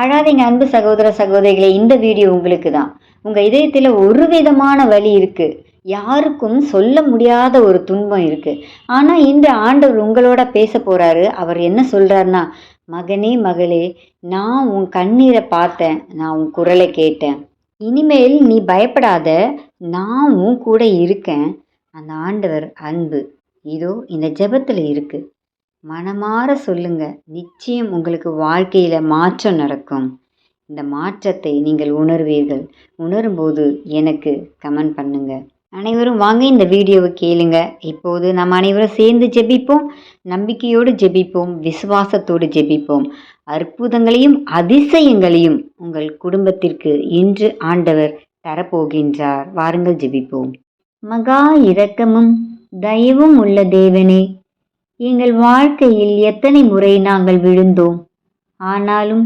அழாதீங்க அன்பு சகோதர சகோதரிகளே, இந்த வீடியோ உங்களுக்கு தான். உங்கள் இதயத்தில் ஒரு விதமான வலி இருக்குது, யாருக்கும் சொல்ல முடியாத ஒரு துன்பம் இருக்குது. ஆனால் இன்று ஆண்டவர் உங்களோட பேச போகிறாரு. அவர் என்ன சொல்கிறாருன்னா, மகனே மகளே, நான் உன் கண்ணீரை பார்த்தேன், நான் உன் குரலை கேட்டேன். இனிமேல் நீ பயப்படாத, நான் உன் கூட இருக்கேன். அந்த ஆண்டவர் அன்பு இதோ இந்த ஜெபத்தில் இருக்குது. மனமாற சொல்லுங்க, நிச்சயம் உங்களுக்கு வாழ்க்கையில மாற்றம் நடக்கும். இந்த மாற்றத்தை நீங்கள் உணர்வீர்கள். உணரும்போது எனக்கு கமெண்ட் பண்ணுங்க. அனைவரும் வாங்க இந்த வீடியோவை கேளுங்க. இப்போது நம்ம அனைவரும் சேர்ந்து ஜெபிப்போம். நம்பிக்கையோடு ஜெபிப்போம், விசுவாசத்தோடு ஜெபிப்போம். அற்புதங்களையும் அதிசயங்களையும் உங்கள் குடும்பத்திற்கு இன்று ஆண்டவர் தரப்போகின்றார். வாருங்கள் ஜெபிப்போம். மகா இரக்கமும் தயவும் உள்ள தேவனே, எங்கள் வாழ்க்கையில் எத்தனை முறை நாங்கள் விழுந்தோம், ஆனாலும்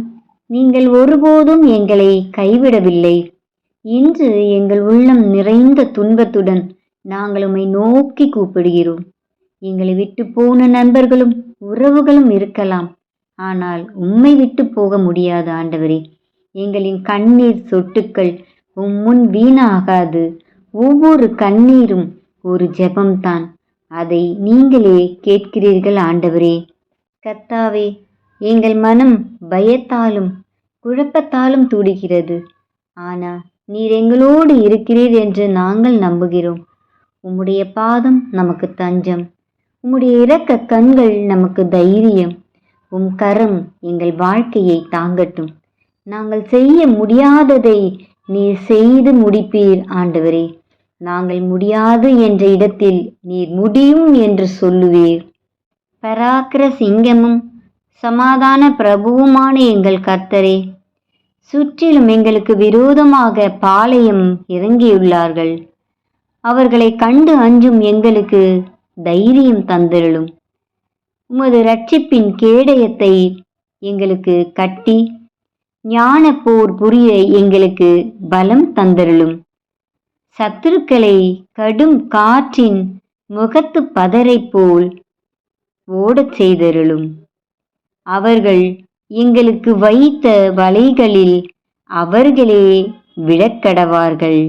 நீங்கள் ஒருபோதும் எங்களை கைவிடவில்லை. இன்று எங்கள் உள்ளம் நிறைந்த துன்பத்துடன் நாங்கள் உம்மை நோக்கி கூப்பிடுகிறோம். எங்களை விட்டு போன நண்பர்களும் உறவுகளும் இருக்கலாம், ஆனால் உம்மை விட்டு போக முடியாது ஆண்டவரே. எங்களின் கண்ணீர் சொட்டுக்கள் முன் வீணாகாது. ஒவ்வொரு கண்ணீரும் ஒரு ஜெபம்தான். அதை நீங்களே கேட்கிறீர்கள் ஆண்டவரே. கர்த்தாவே, எங்கள் மனம் பயத்தாலும் குழப்பத்தாலும் துடிக்கிறது. ஆனால் நீர் எங்களோடு இருக்கிறீர் என்று நாங்கள் நம்புகிறோம். உம்முடைய பாதம் நமக்கு தஞ்சம், உம்முடைய இரக்க கண்கள் நமக்கு தைரியம். உம் கரம் எங்கள் வாழ்க்கையை தாங்கட்டும். நாங்கள் செய்ய முடியாததை நீர் செய்து முடிப்பீர் ஆண்டவரே. நாங்கள் முடியாது என்ற இடத்தில் நீர் முடியும் என்று சொல்லுவீர். பராக்கிர சிங்கமும் சமாதான பிரபுவுமான எங்கள் கர்த்தரே, சுற்றிலும் எங்களுக்கு விரோதமாக பாளையம் இறங்கியுள்ளார்கள். அவர்களை கண்டு அஞ்சும் எங்களுக்கு தைரியம் தந்திரலும். உமது இரட்சிப்பின் கேடயத்தை எங்களுக்கு கட்டி ஞான போர் புரிய எங்களுக்கு பலம் தந்திரலும். சத்துருக்களை கடும் காற்றின் முகத்து பதரை போல் ஓடச் செய்தருளும். அவர்கள் எங்களுக்கு வைத்த வலைகளில் அவர்களே விழக்கடவார்கள்.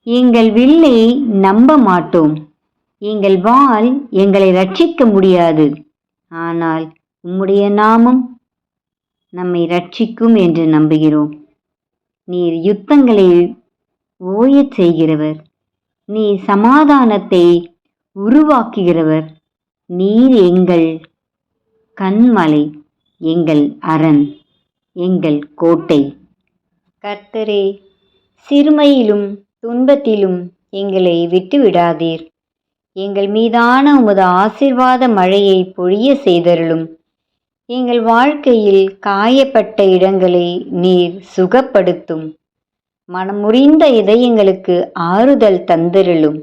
எங்கள் வில்லை நம்ப மாட்டோம், எங்கள் வாள் எங்களை ரட்சிக்க முடியாது. ஆனால் உம்முடைய நாமம் நம்மை ரட்சிக்கும் என்று நம்புகிறோம். நீர் யுத்தங்களை ஓயச் செய்கிறவர், நீர் சமாதானத்தை உருவாக்குகிறவர். நீர் எங்கள் கண்மலை, எங்கள் அரண், எங்கள் கோட்டை. கர்த்தரே, சிறுமையிலும் துன்பத்திலும் எங்களை விட்டுவிடாதீர். எங்கள் மீதான உமது ஆசீர்வாத மழையை பொழிய செய்தருளும். எங்கள் வாழ்க்கையில் காயப்பட்ட இடங்களை நீர் சுகப்படுத்தும். மனமுறிந்த இதயங்களுக்கு ஆறுதல் தந்திரலும்.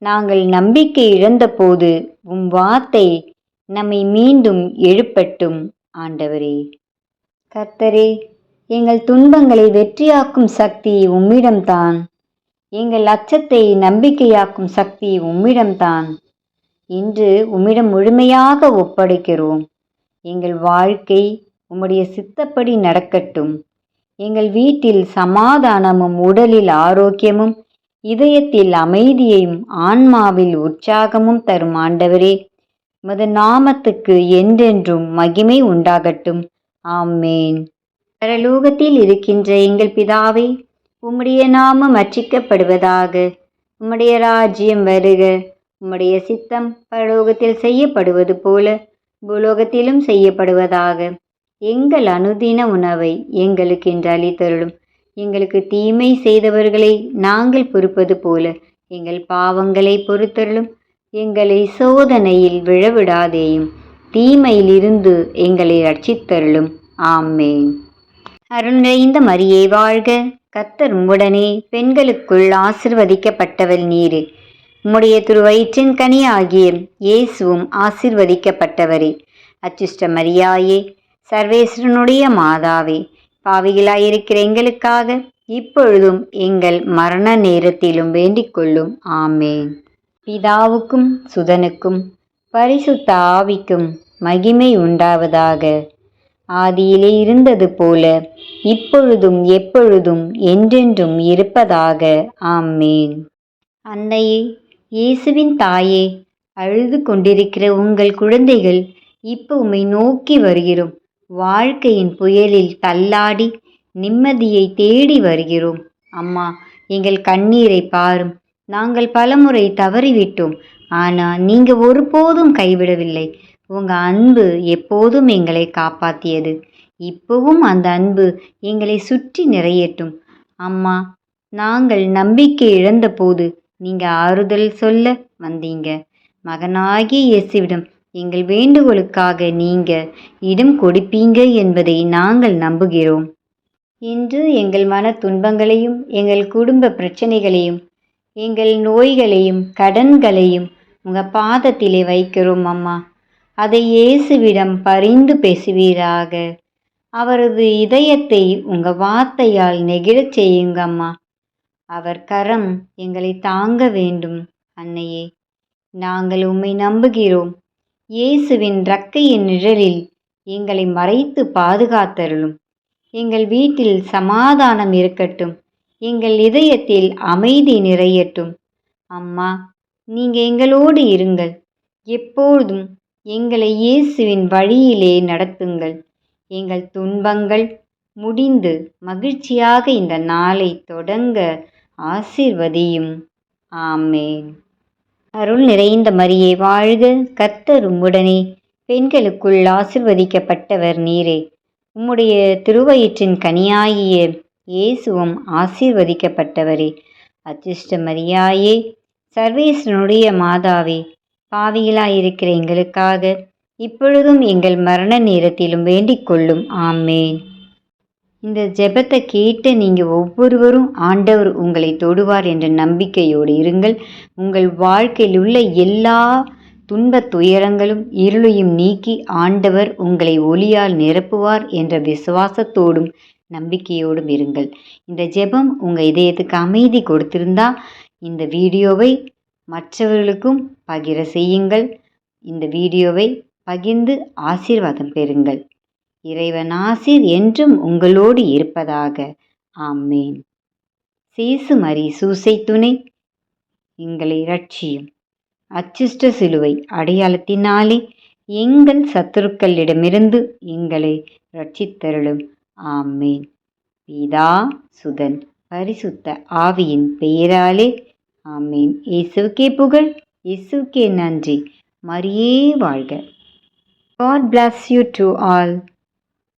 நாங்கள் நம்பிக்கை இழந்தபோது உம் வார்த்தை நம்மை மீண்டும் எழுப்பட்டும் ஆண்டவரே. கர்த்தரே, எங்கள் துன்பங்களை வெற்றியாக்கும் சக்தி உம்மிடம்தான். எங்கள் அச்சத்தை நம்பிக்கையாக்கும் சக்தி உம்மிடம்தான். இன்று உம்மிடம் முழுமையாக ஒப்படைக்கிறோம். எங்கள் வாழ்க்கை உம்முடைய சித்தப்படி நடக்கட்டும். எங்கள் வீட்டில் சமாதானமும், உடலில் ஆரோக்கியமும், இதயத்தில் அமைதியையும், ஆன்மாவில் உற்சாகமும் தரும் ஆண்டவரே. உமது நாமத்துக்கு என்றென்றும் மகிமை உண்டாகட்டும். ஆமேன். பரலோகத்தில் இருக்கின்ற எங்கள் பிதாவே, உம்முடைய நாமம் அர்ச்சிக்கப்படுவதாக. உம்முடைய ராஜ்யம் வருக. உம்முடைய சித்தம் பரலோகத்தில் செய்யப்படுவது போல பூலோகத்திலும் செய்யப்படுவதாக. எங்கள் அனுதின உணவை எங்களுக்கு இன்று அளித்தருளும். எங்களுக்கு தீமை செய்தவர்களை நாங்கள் பொறுப்பது போல எங்கள் பாவங்களை பொறுத்தருளும். எங்களை சோதனையில் விழவிடாதேயும், தீமையிலிருந்து எங்களை ரட்சித்தருளும். ஆமேன். அருள் நிறைந்த மரியே வாழ்க, கர்த்தர் உம்முடனே, பெண்களுக்குள் ஆசிர்வதிக்கப்பட்டவள் நீரே. உம்முடைய திருவயிற்றின் கனி ஆகிய இயேசுவும் ஆசிர்வதிக்கப்பட்டவரே. அச்சுஷ்ட மரியாயே, சர்வேஸ்வரனுடைய மாதாவே, பாவிகளாயிருக்கிற எங்களுக்காக இப்பொழுதும் எங்கள் மரண நேரத்திலும் வேண்டிக் கொள்ளும். ஆமேன். பிதாவுக்கும் சுதனுக்கும் பரிசுத்த ஆவிக்கும் மகிமை உண்டாவதாக. ஆதியிலே இருந்தது போல இப்பொழுதும் எப்பொழுதும் என்றென்றும் இருப்பதாக. ஆமேன். அன்னையே, இயேசுவின் தாயே, அழுது கொண்டிருக்கிற உங்கள் குழந்தைகள் இப்போ உம்மை நோக்கி வருகிறோம். வாழ்க்கையின் புயலில் தள்ளாடி நிம்மதியை தேடி வருகிறோம். அம்மா, எங்கள் கண்ணீரை பாரும். நாங்கள் பலமுறை தவறிவிட்டோம். ஆனால் நீங்க ஒருபோதும் கைவிடவில்லை. உங்க அன்பு எப்போதும் எங்களை காப்பாற்றியது. இப்பவும் அந்த அன்பு எங்களை சுற்றி நிறையட்டும். அம்மா, நாங்கள் நம்பிக்கை இழந்த போது நீங்க ஆறுதல் சொல்ல வந்தீங்க. மகனாகிய இயேசுவிடம் எங்கள் வேண்டுகோளுக்காக நீங்க இடம் கொடுப்பீங்க என்பதை நாங்கள் நம்புகிறோம். இன்று எங்கள் மன துன்பங்களையும் எங்கள் குடும்ப பிரச்சனைகளையும் எங்கள் நோய்களையும் கடன்களையும் உங்க பாதத்திலே வைக்கிறோம் அம்மா. அதை இயேசுவிடம் பரிந்து பேசுவீராக. அவரது இதயத்தை உங்க வார்த்தையால் நெகிழச் செய்யுங்க அம்மா. அவர் கரம் எங்களை தாங்க வேண்டும். அன்னையே, நாங்கள் உம்மை நம்புகிறோம். இயேசுவின் இறக்கையின் நிழலில் எங்களை மறைத்து பாதுகாத்தருளும். எங்கள் வீட்டில் சமாதானம் இருக்கட்டும். எங்கள் இதயத்தில் அமைதி நிறையட்டும். அம்மா, நீங்க எங்களோடு இருங்கள். எப்பொழுதும் எங்களை இயேசுவின் வழியிலே நடத்துங்கள். எங்கள் துன்பங்கள் முடிந்து மகிழ்ச்சியாக இந்த நாளை தொடங்க ஆசீர்வதியும். ஆமேன். அருள் நிறைந்த மரியே வாழ்க, கர்த்தர் உம்முடனே, பெண்களுக்குள் ஆசீர்வதிக்கப்பட்டவர் நீரே. உம்முடைய திருவயிற்றின் கனியாகிய இயேசுவும் ஆசீர்வதிக்கப்பட்டவரே. அச்சிஷ்ட மரியாயே, சர்வேசனுடைய மாதாவே, பாவிகளாயிருக்கிற எங்களுக்காக இப்பொழுதும் எங்கள் மரண நேரத்திலும் வேண்டிக் கொள்ளும். ஆமேன். இந்த ஜெபத்தை கேட்டு நீங்கள் ஒவ்வொருவரும் ஆண்டவர் உங்களை தொடுவார் என்ற நம்பிக்கையோடு இருங்கள். உங்கள் வாழ்க்கையில் உள்ள எல்லா துன்பத் துயரங்களும் இருளையும் நீக்கி ஆண்டவர் உங்களை ஒளியால் நிரப்புவார் என்ற விசுவாசத்தோடும் நம்பிக்கையோடும் இருங்கள். இந்த ஜெபம் உங்கள் இதயத்துக்கு அமைதி கொடுத்திருந்தா இந்த வீடியோவை மற்றவர்களுக்கும் பகிர செய்யுங்கள். இந்த வீடியோவை பகிர்ந்து ஆசீர்வாதம் பெறுங்கள். இறைவன் ஆசீர் என்றும் உங்களோடு இருப்பதாக. ஆமேன். சேசு மரி சூசை துணை, எங்களை இரட்சியும். அச்சிஷ்ட சிலுவை அடையாளத்தினாலே எங்கள் சத்துருக்களிடமிருந்து எங்களை இரட்சித்தருளும். ஆமேன். பிதா, சுதன், பரிசுத்த ஆவியின் பெயராலே. ஆமேன். இயேசுவுக்கே புகழ், இயேசுவுக்கே நன்றி. மரியே வாழ்க. God bless you to all.